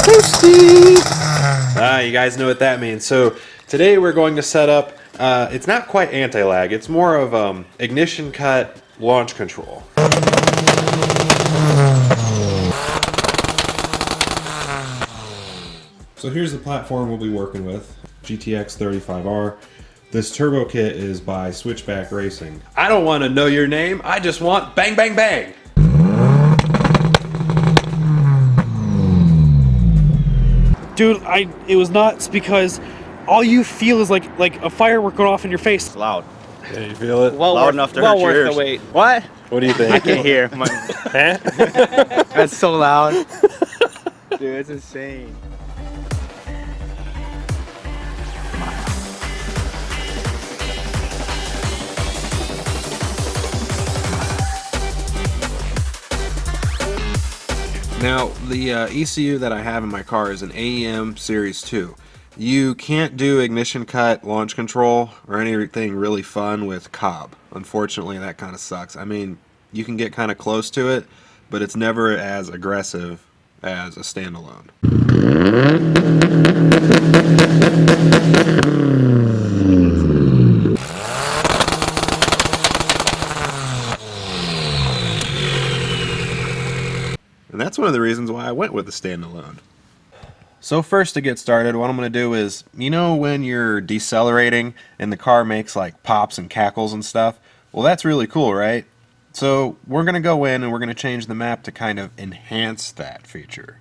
Boosty! You guys know what that means. So today we're going to set up, it's not quite anti-lag, it's more of ignition cut launch control. So here's the platform we'll be working with, GTX 35R. This turbo kit is by Switchback Racing. I don't want to know your name, I just want bang bang bang! Dude, it was nuts because all you feel is like a firework going off in your face. It's loud. Yeah, you feel it? Loud enough to hurt your ears. The wait. What? What do you think? I can't hear. That's so loud. Dude, it's insane. Now, the ECU that I have in my car is an AEM Series 2. You can't do ignition cut, launch control, or anything really fun with Cobb. Unfortunately, that kind of sucks. I mean, you can get kind of close to it, but it's never as aggressive as a standalone. And that's one of the reasons why I went with the standalone. So first, to get started, what I'm going to do is, you know when you're decelerating and the car makes like pops and cackles and stuff? Well, that's really cool, right? So we're going to go in and we're going to change the map to kind of enhance that feature.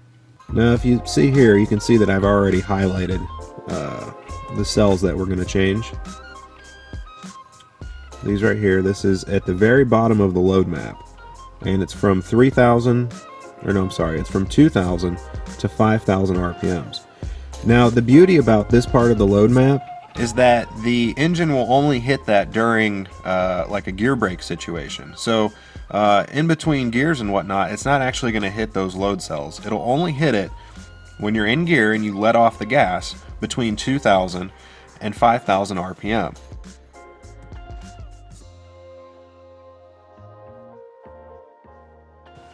Now if you see here, you can see that I've already highlighted the cells that we're going to change. These right here, this is at the very bottom of the load map. And it's from 3,000... or no, I'm sorry, it's from 2,000 to 5,000 RPMs. Now, the beauty about this part of the load map is that the engine will only hit that during like a gear brake situation. So in between gears and whatnot, it's not actually going to hit those load cells. It'll only hit it when you're in gear and you let off the gas between 2,000 and 5,000 RPM.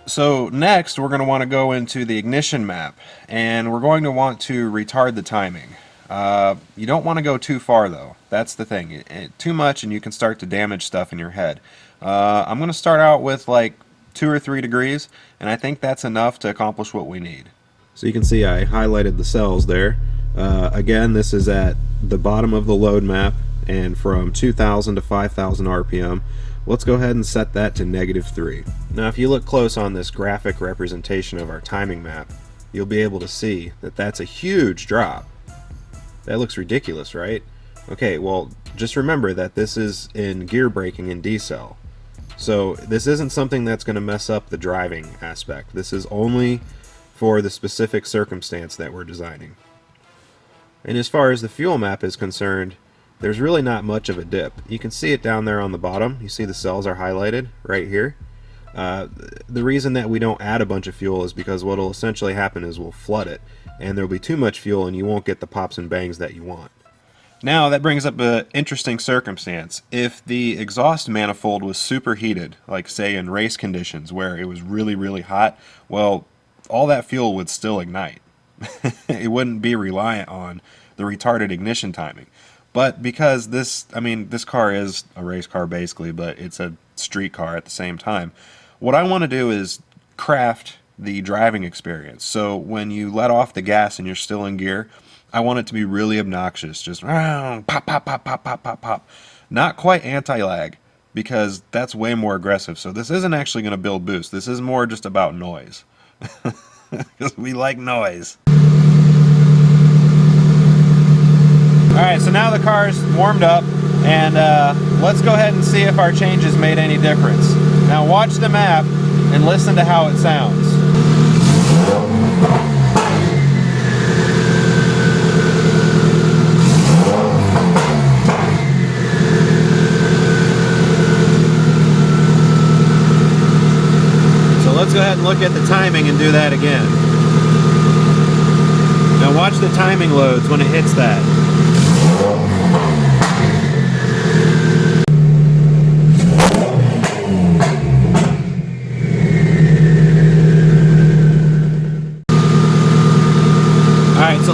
So next we're going to want to go into the ignition map, and we're going to want to retard the timing. You don't want to go too far though, that's the thing. Too much and you can start to damage stuff in your head. I'm going to start out with like 2 or 3 degrees, and I think that's enough to accomplish what we need. So you can see I highlighted the cells there. Again, this is at the bottom of the load map and from 2,000 to 5,000 RPM. Let's go ahead and set that to -3. Now if you look close on this graphic representation of our timing map, you'll be able to see that that's a huge drop. That looks ridiculous, right? Okay, well just remember that this is in gear braking and decel. So this isn't something that's going to mess up the driving aspect. This is only for the specific circumstance that we're designing. And as far as the fuel map is concerned, there's really not much of a dip. You can see it down there on the bottom. You see the cells are highlighted right here. The reason that we don't add a bunch of fuel is because what will essentially happen is we'll flood it, and there'll be too much fuel and you won't get the pops and bangs that you want. Now that brings up an interesting circumstance. If the exhaust manifold was superheated, like say in race conditions where it was really, really hot, well, all that fuel would still ignite. It wouldn't be reliant on the retarded ignition timing. But because this car is a race car basically, but it's a street car at the same time, what I want to do is craft the driving experience. So when you let off the gas and you're still in gear, I want it to be really obnoxious, just pop, pop, pop, pop, pop, pop, pop. Not quite anti-lag, because that's way more aggressive. So this isn't actually going to build boost. This is more just about noise. Because we like noise. Alright, so now the car's warmed up, and let's go ahead and see if our changes made any difference. Now watch the map and listen to how it sounds. So let's go ahead and look at the timing and do that again. Now watch the timing loads when it hits that.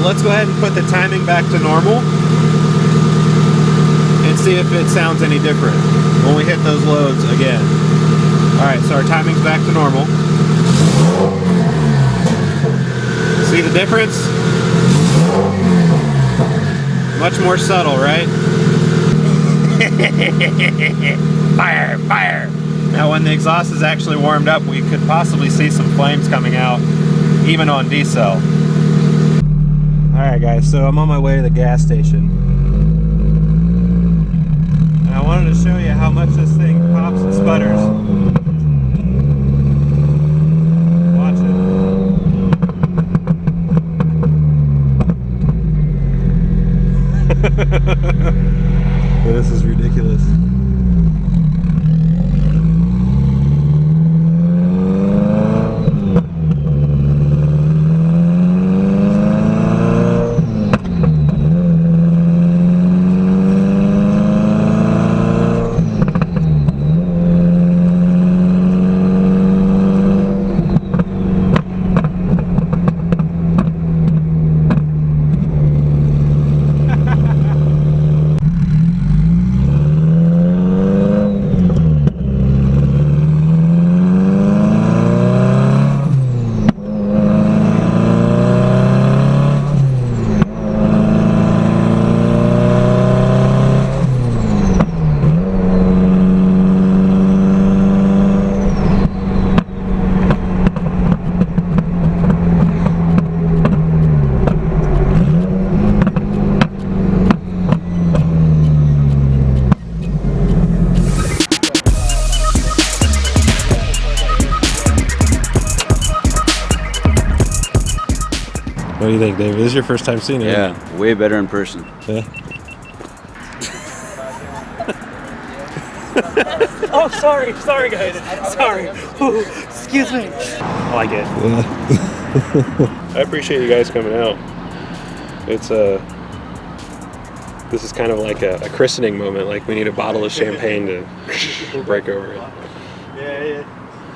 let's go ahead and put the timing back to normal and see if it sounds any different when we hit those loads again. Alright, so our timing's back to normal. See the difference? Much more subtle, right? Fire, fire! Now when the exhaust is actually warmed up, we could possibly see some flames coming out, even on D-cell. Alright guys, so I'm on my way to the gas station. And I wanted to show you how much this thing pops and sputters. Watch it. This is ridiculous. What do you think, David? This is your first time seeing it? Yeah, way better in person. Yeah. Oh, sorry guys. Sorry. Ooh, excuse me. I like it. Yeah. I appreciate you guys coming out. It's this is kind of like a christening moment. Like we need a bottle of champagne to break over it. Yeah.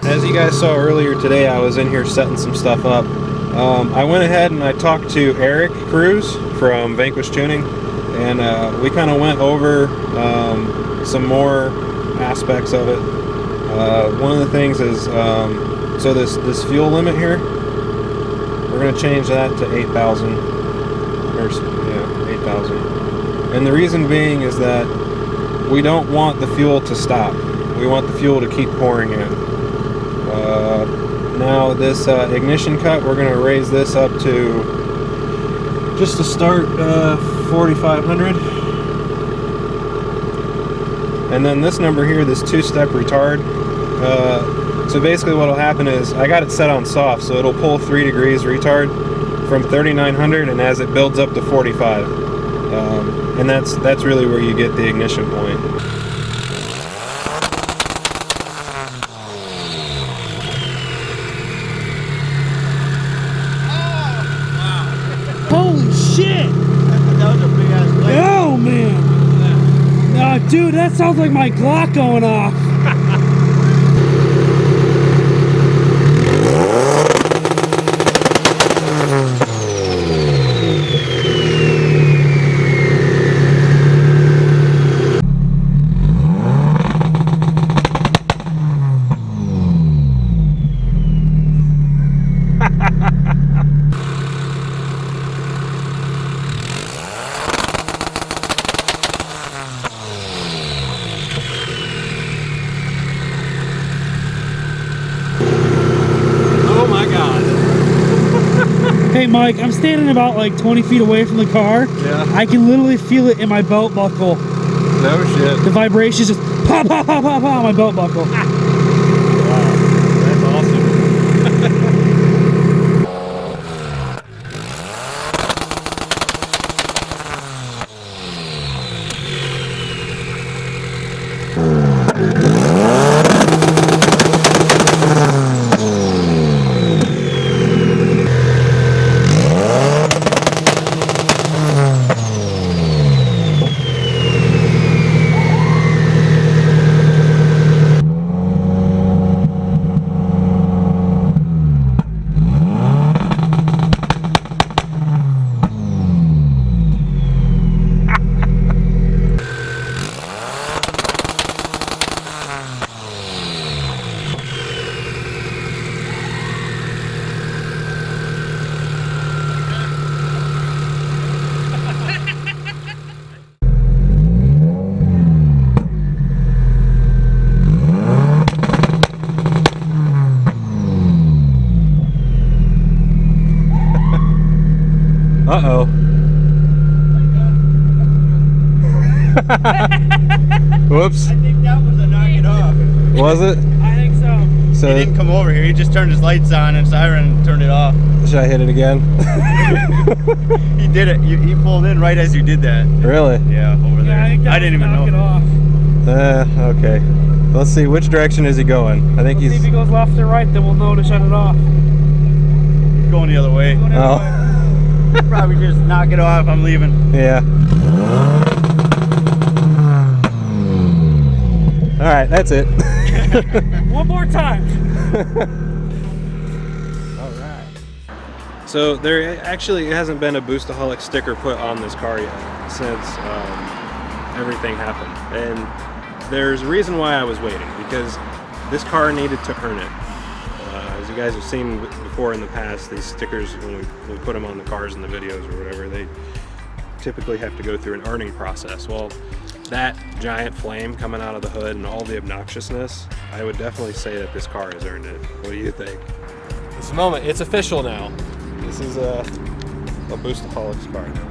As you guys saw earlier today, I was in here setting some stuff up. I went ahead and I talked to Eric Cruz from Vanquish Tuning, and we kind of went over some more aspects of it. One of the things is, so this fuel limit here, we're going to change that to 8,000, or yeah, 8,000. And the reason being is that we don't want the fuel to stop. We want the fuel to keep pouring in. Now this ignition cut, we're going to raise this up to, just to start, 4,500. And then this number here, this two-step retard, so basically what will happen is, I got it set on soft, so it'll pull 3 degrees retard from 3,900, and as it builds up to 45. And that's really where you get the ignition point. Holy shit! That was a big ass blade. Oh man! Dude, that sounds like my Glock going off. Hey Mike, I'm standing about like 20 feet away from the car. Yeah. I can literally feel it in my belt buckle. No shit. The vibrations just pop, pop, pop, pop, pop on my belt buckle. Wow, that's awesome. Uh-oh. Whoops. I think that was a knock it off. Was it? I think so. So He didn't come over here. He just turned his lights on and siren turned it off. should I hit it again? He did it. He pulled in right as you did that. Really? Yeah, over there. Yeah, I think that didn't was even knock it know. off. Okay. Let's see, which direction is he going? I think Let's see if he goes left or right, then we'll know to shut it off. He's going the other way. Going Oh. anyway. Probably just knock it off. I'm leaving. Yeah. All right, that's it. One more time. All right. So there actually hasn't been a Boostaholics sticker put on this car yet since everything happened. And there's a reason why I was waiting, because this car needed to earn it. As you guys have seen before in the past, these stickers, when we put them on the cars in the videos or whatever, they typically have to go through an earning process. Well, that giant flame coming out of the hood and all the obnoxiousness, I would definitely say that this car has earned it. What do you think? It's the moment. It's official now. This is a Boostaholics car now.